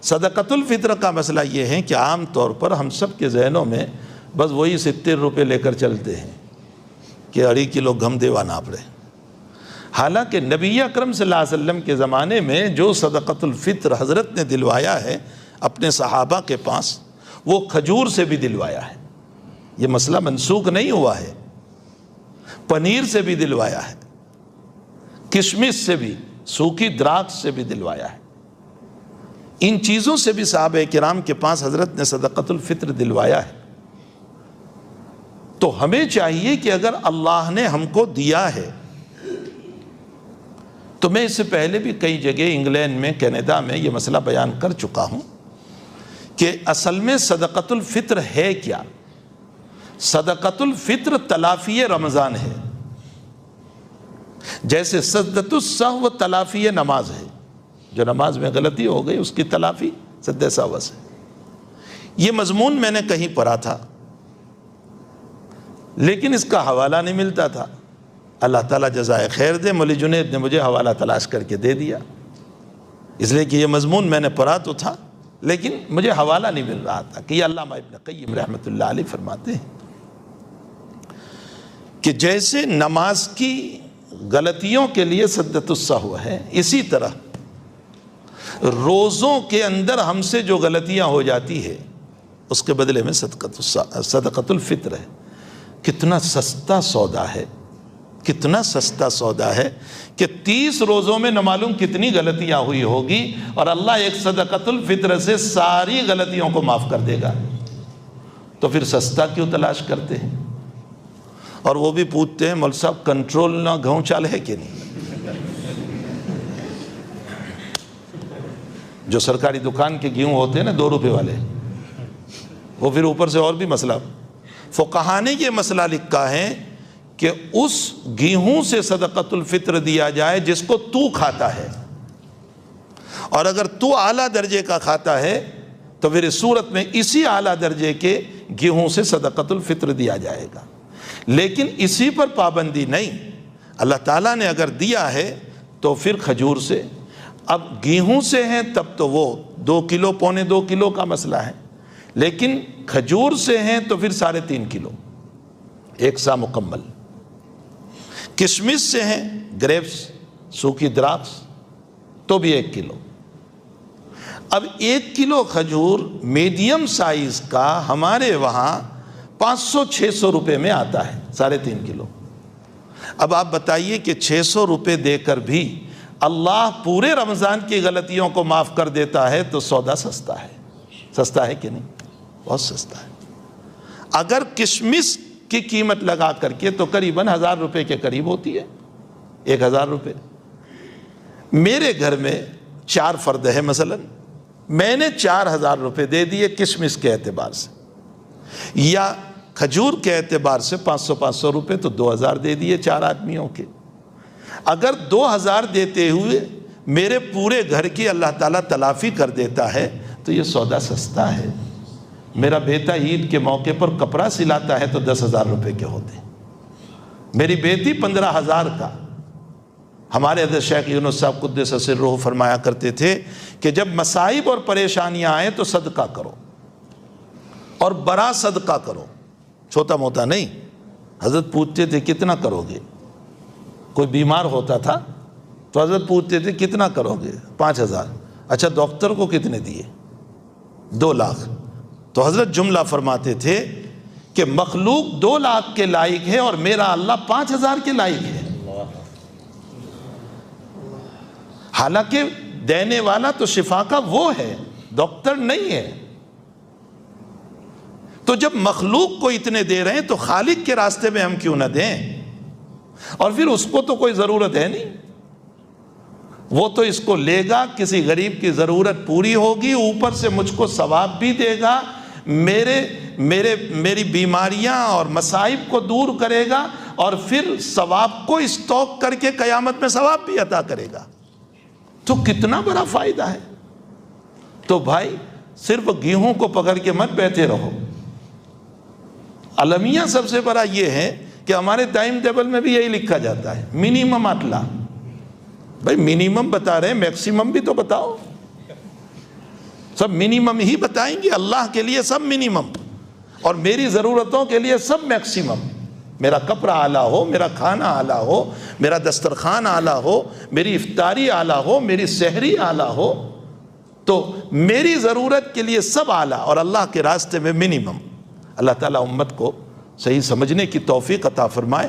صدقۃ الفطر کا مسئلہ یہ ہے کہ عام طور پر ہم سب کے ذہنوں میں بس وہی 70 روپے لے کر چلتے ہیں کہ 2.5 کلو گھم دیوا ناپ رہے. حالانکہ نبی اکرم صلی اللہ علیہ وسلم کے زمانے میں جو صدقۃ الفطر حضرت نے دلوایا ہے اپنے صحابہ کے پاس، وہ کھجور سے بھی دلوایا ہے. یہ مسئلہ منسوخ نہیں ہوا ہے. پنیر سے بھی دلوایا ہے، کشمش سے بھی، سوکھی دراکش سے بھی دلوایا ہے. ان چیزوں سے بھی صحابہ کرام کے پاس حضرت نے صدقۃ الفطر دلوایا ہے. تو ہمیں چاہیے کہ اگر اللہ نے ہم کو دیا ہے، تو میں اس سے پہلے بھی کئی جگہ انگلینڈ میں، کینیڈا میں یہ مسئلہ بیان کر چکا ہوں کہ اصل میں صدقۃ الفطر ہے کیا. صدقۃ الفطر تلافی رمضان ہے، جیسے سجدۃ السہو تلافی نماز ہے. جو نماز میں غلطی ہو گئی اس کی تلافی سجدہ سہو سے. یہ مضمون میں نے کہیں پڑھا تھا لیکن اس کا حوالہ نہیں ملتا تھا. اللہ تعالیٰ جزائے خیر دے، مولی جنید نے مجھے حوالہ تلاش کر کے دے دیا، اس لیے کہ یہ مضمون میں نے پڑھا تو تھا لیکن مجھے حوالہ نہیں مل رہا تھا. کہ یہ علامہ ابن قیم رحمۃ اللہ علیہ فرماتے ہیں کہ جیسے نماز کی غلطیوں کے لیے سجدۃ السہو ہے، اسی طرح روزوں کے اندر ہم سے جو غلطیاں ہو جاتی ہے اس کے بدلے میں صدقۃ الفطر ہے. کتنا سستا سودا ہے، کتنا سستا سودا ہے کہ 30 روزوں میں نہ معلوم کتنی غلطیاں ہوئی ہوگی اور اللہ ایک صدقۃ الفطر سے ساری غلطیوں کو معاف کر دے گا. تو پھر سستا کیوں تلاش کرتے ہیں؟ اور وہ بھی پوچھتے ہیں مول صاحب کنٹرول نہ گھؤں چال ہے کہ نہیں. جو سرکاری دکان کے گیہوں ہوتے ہیں نا 2 روپے والے، وہ پھر اوپر سے اور بھی مسئلہ. فقہا نے یہ مسئلہ لکھا ہے کہ اس گیہوں سے صدقۃ الفطر دیا جائے جس کو تو کھاتا ہے، اور اگر تو اعلیٰ درجے کا کھاتا ہے تو پھر اس صورت میں اسی اعلیٰ درجے کے گیہوں سے صدقۃ الفطر دیا جائے گا. لیکن اسی پر پابندی نہیں. اللہ تعالیٰ نے اگر دیا ہے تو پھر کھجور سے. اب گیہوں سے ہیں تب تو وہ 2 کلو پونے 2 کلو کا مسئلہ ہے، لیکن کھجور سے ہیں تو پھر 3.5 کلو، 1 سا مکمل. کشمش سے ہیں، گریپس، سوکھی دراکش، تو بھی 1 کلو. اب 1 کلو کھجور میڈیم سائز کا ہمارے وہاں 500-600 روپے میں آتا ہے، 3.5 کلو. اب آپ بتائیے کہ 600 روپے دے کر بھی اللہ پورے رمضان کی غلطیوں کو معاف کر دیتا ہے تو سودا سستا ہے. سستا ہے کہ نہیں؟ بہت سستا ہے. اگر کشمش کی قیمت لگا کر کے تو قریباً 1000 روپے کے قریب ہوتی ہے، 1000 روپے. میرے گھر میں 4 فرد ہے مثلا، میں نے 4000 روپے دے دیے کشمش کے اعتبار سے، یا کھجور کے اعتبار سے 500 روپے، تو 2000 دے دیے 4 آدمیوں کے. اگر 2000 دیتے ہوئے میرے پورے گھر کی اللہ تعالیٰ تلافی کر دیتا ہے تو یہ سودا سستا ہے. میرا بیٹا عید کے موقع پر کپڑا سلاتا ہے تو 10,000 روپے کے ہوتے ہیں، میری بیٹی 15,000 کا. ہمارے حضرت شیخ یونس صاحب قدس سرہ فرمایا کرتے تھے کہ جب مصائب اور پریشانیاں آئیں تو صدقہ کرو، اور بڑا صدقہ کرو، چھوٹا موٹا نہیں. حضرت پوچھتے تھے کتنا کرو گے؟ کوئی بیمار ہوتا تھا تو حضرت پوچھتے تھے کتنا کرو گے؟ 5,000. اچھا ڈاکٹر کو کتنے دیے؟ 2 لاکھ. تو حضرت جملہ فرماتے تھے کہ مخلوق 2 لاکھ کے لائق ہے اور میرا اللہ 5,000 کے لائق ہے. حالانکہ دینے والا تو شفا کا وہ ہے، ڈاکٹر نہیں ہے. تو جب مخلوق کو اتنے دے رہے ہیں تو خالق کے راستے میں ہم کیوں نہ دیں؟ اور پھر اس کو تو کوئی ضرورت ہے نہیں، وہ تو اس کو لے گا، کسی غریب کی ضرورت پوری ہوگی، اوپر سے مجھ کو ثواب بھی دے گا، میری بیماریاں اور مصائب کو دور کرے گا، اور پھر ثواب کو اسٹاک کر کے قیامت میں ثواب بھی عطا کرے گا. تو کتنا بڑا فائدہ ہے. تو بھائی صرف گیہوں کو پکڑ کے مت بیٹھے رہو. المیہ سب سے بڑا یہ ہے کہ ہمارے ٹائم ٹیبل میں بھی یہی لکھا جاتا ہے منیمم اٹلا. بھائی منیمم بتا رہے ہیں، میکسیمم بھی تو بتاؤ. سب منیمم ہی بتائیں گے، اللہ کے لیے سب منیمم، اور میری ضرورتوں کے لیے سب میکسیمم۔ میرا کپڑا اعلیٰ ہو، میرا کھانا اعلیٰ ہو، میرا دسترخوان اعلیٰ ہو، میری افطاری اعلیٰ ہو، میری سحری اعلیٰ ہو، تو میری ضرورت کے لیے سب اعلیٰ اور اللہ کے راستے میں منیمم۔ اللہ تعالیٰ امت کو صحیح سمجھنے کی توفیق عطا فرمائے۔